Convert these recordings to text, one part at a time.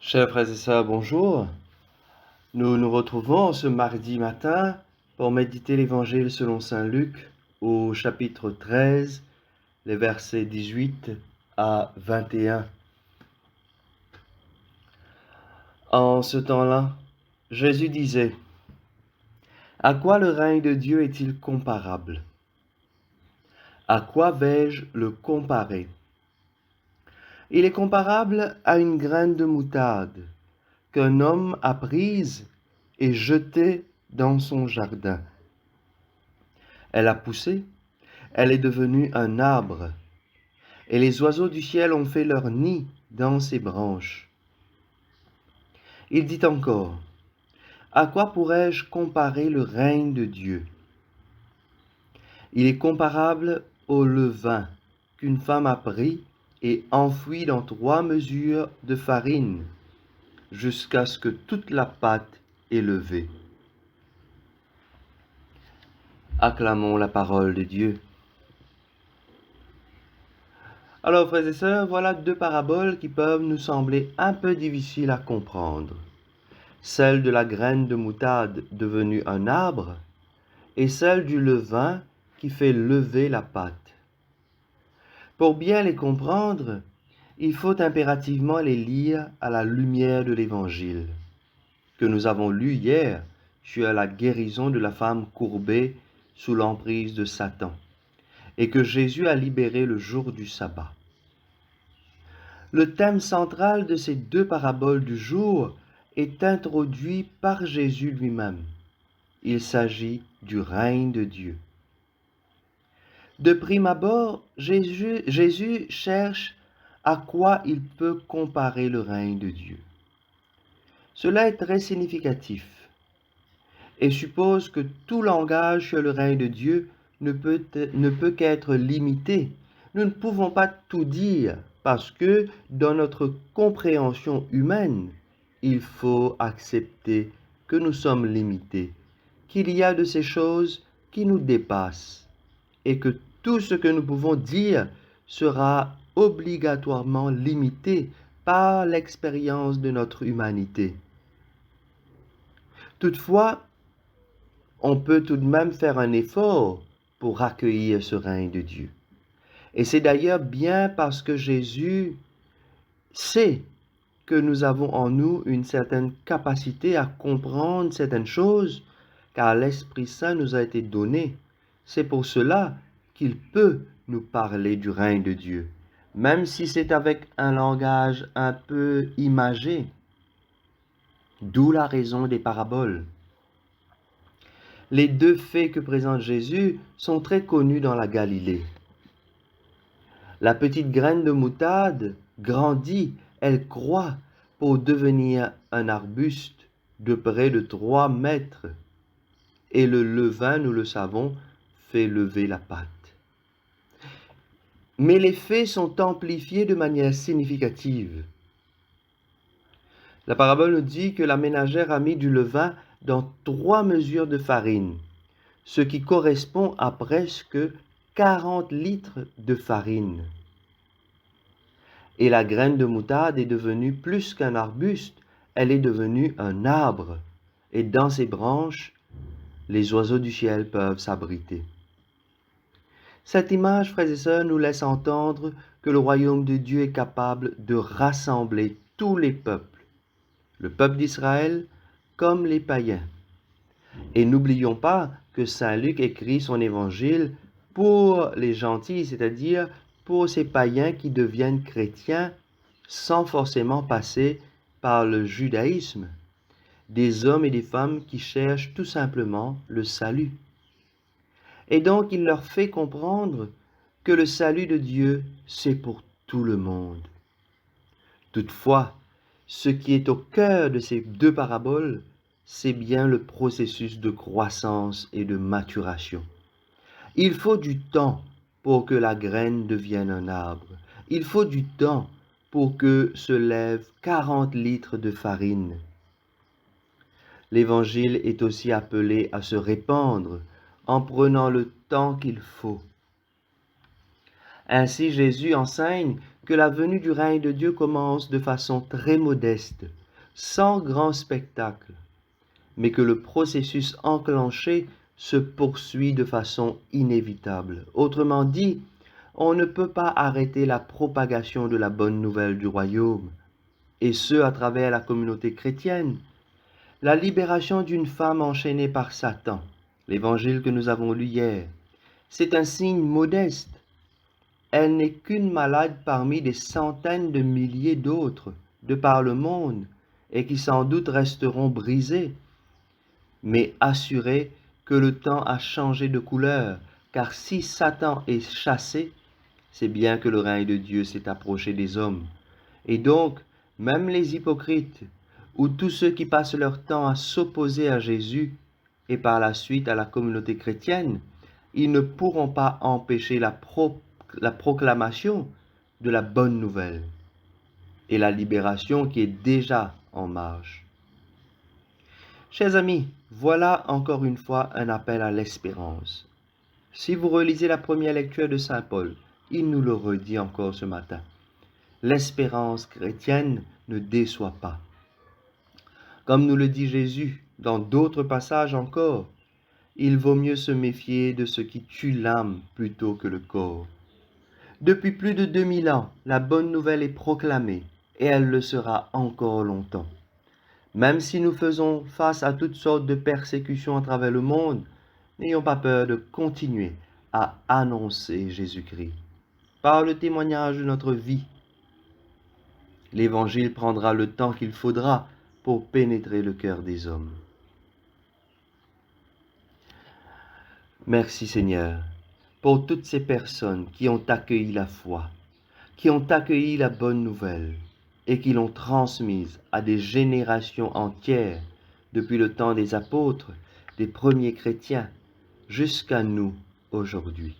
Chers frères et sœurs, bonjour. Nous nous retrouvons ce mardi matin pour méditer l'Évangile selon saint Luc au chapitre 13, les versets 18 à 21. En ce temps-là, Jésus disait: « À quoi le règne de Dieu est-il comparable? À quoi vais-je le comparer? Il est comparable à une graine de moutarde qu'un homme a prise et jetée dans son jardin. Elle a poussé, elle est devenue un arbre, et les oiseaux du ciel ont fait leur nid dans ses branches. » Il dit encore: « À quoi pourrais-je comparer le règne de Dieu? Il est comparable au levain qu'une femme a pris et enfoui dans 3 mesures de farine, jusqu'à ce que toute la pâte est levée. » Acclamons la parole de Dieu. Alors, frères et sœurs, voilà 2 paraboles qui peuvent nous sembler un peu difficiles à comprendre. Celle de la graine de moutarde devenue un arbre et celle du levain qui fait lever la pâte. Pour bien les comprendre, il faut impérativement les lire à la lumière de l'Évangile que nous avons lu hier sur la guérison de la femme courbée sous l'emprise de Satan et que Jésus a libérée le jour du sabbat. Le thème central de ces 2 paraboles du jour est introduit par Jésus lui-même. Il s'agit du règne de Dieu. De prime abord, Jésus cherche à quoi il peut comparer le règne de Dieu. Cela est très significatif et suppose que tout langage sur le règne de Dieu ne peut qu'être limité. Nous ne pouvons pas tout dire parce que dans notre compréhension humaine, il faut accepter que nous sommes limités, qu'il y a de ces choses qui nous dépassent et que tout ce que nous pouvons dire sera obligatoirement limité par l'expérience de notre humanité. Toutefois, on peut tout de même faire un effort pour accueillir ce règne de Dieu. Et c'est d'ailleurs bien parce que Jésus sait que nous avons en nous une certaine capacité à comprendre certaines choses, car l'Esprit Saint nous a été donné. C'est pour cela qu'il peut nous parler du règne de Dieu, même si c'est avec un langage un peu imagé. D'où la raison des paraboles. Les 2 faits que présente Jésus sont très connus dans la Galilée. La petite graine de moutarde grandit, elle croît pour devenir un arbuste de près de 3 mètres. Et le levain, nous le savons, fait lever la pâte. Mais les faits sont amplifiés de manière significative. La parabole nous dit que la ménagère a mis du levain dans 3 mesures de farine, ce qui correspond à presque 40 litres de farine. Et la graine de moutarde est devenue plus qu'un arbuste, elle est devenue un arbre, et dans ses branches, les oiseaux du ciel peuvent s'abriter. Cette image, frères et sœurs, nous laisse entendre que le royaume de Dieu est capable de rassembler tous les peuples, le peuple d'Israël comme les païens. Et n'oublions pas que saint Luc écrit son évangile pour les gentils, c'est-à-dire pour ces païens qui deviennent chrétiens sans forcément passer par le judaïsme, des hommes et des femmes qui cherchent tout simplement le salut. Et donc il leur fait comprendre que le salut de Dieu, c'est pour tout le monde. Toutefois, ce qui est au cœur de ces 2 paraboles, c'est bien le processus de croissance et de maturation. Il faut du temps pour que la graine devienne un arbre. Il faut du temps pour que se lèvent 40 litres de farine. L'Évangile est aussi appelé à se répandre en prenant le temps qu'il faut. Ainsi, Jésus enseigne que la venue du règne de Dieu commence de façon très modeste, sans grand spectacle, mais que le processus enclenché se poursuit de façon inévitable. Autrement dit, on ne peut pas arrêter la propagation de la bonne nouvelle du royaume, et ce à travers la communauté chrétienne. La libération d'une femme enchaînée par Satan, l'évangile que nous avons lu hier, c'est un signe modeste. Elle n'est qu'une malade parmi des centaines de milliers d'autres de par le monde et qui sans doute resteront brisées, mais assurez que le temps a changé de couleur, car si Satan est chassé, c'est bien que le règne de Dieu s'est approché des hommes. Et donc, même les hypocrites, ou tous ceux qui passent leur temps à s'opposer à Jésus et par la suite à la communauté chrétienne, ils ne pourront pas empêcher la proclamation de la bonne nouvelle et la libération qui est déjà en marche. Chers amis, voilà encore une fois un appel à l'espérance. Si vous relisez la première lecture de Saint Paul, il nous le redit encore ce matin. L'espérance chrétienne ne déçoit pas. Comme nous le dit Jésus dans d'autres passages encore, il vaut mieux se méfier de ce qui tue l'âme plutôt que le corps. Depuis plus de 2000 ans, la bonne nouvelle est proclamée et elle le sera encore longtemps. Même si nous faisons face à toutes sortes de persécutions à travers le monde, n'ayons pas peur de continuer à annoncer Jésus-Christ. Par le témoignage de notre vie, l'Évangile prendra le temps qu'il faudra pour pénétrer le cœur des hommes. Merci Seigneur pour toutes ces personnes qui ont accueilli la foi, qui ont accueilli la bonne nouvelle et qui l'ont transmise à des générations entières depuis le temps des apôtres, des premiers chrétiens, jusqu'à nous aujourd'hui.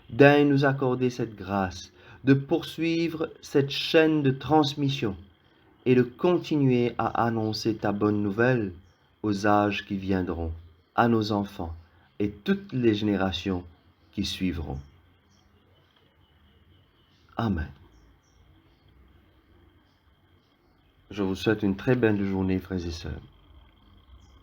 Daigne nous accorder cette grâce de poursuivre cette chaîne de transmission et de continuer à annoncer ta bonne nouvelle aux âges qui viendront, à nos enfants et toutes les générations qui suivront. Amen. Je vous souhaite une très belle journée, frères et sœurs.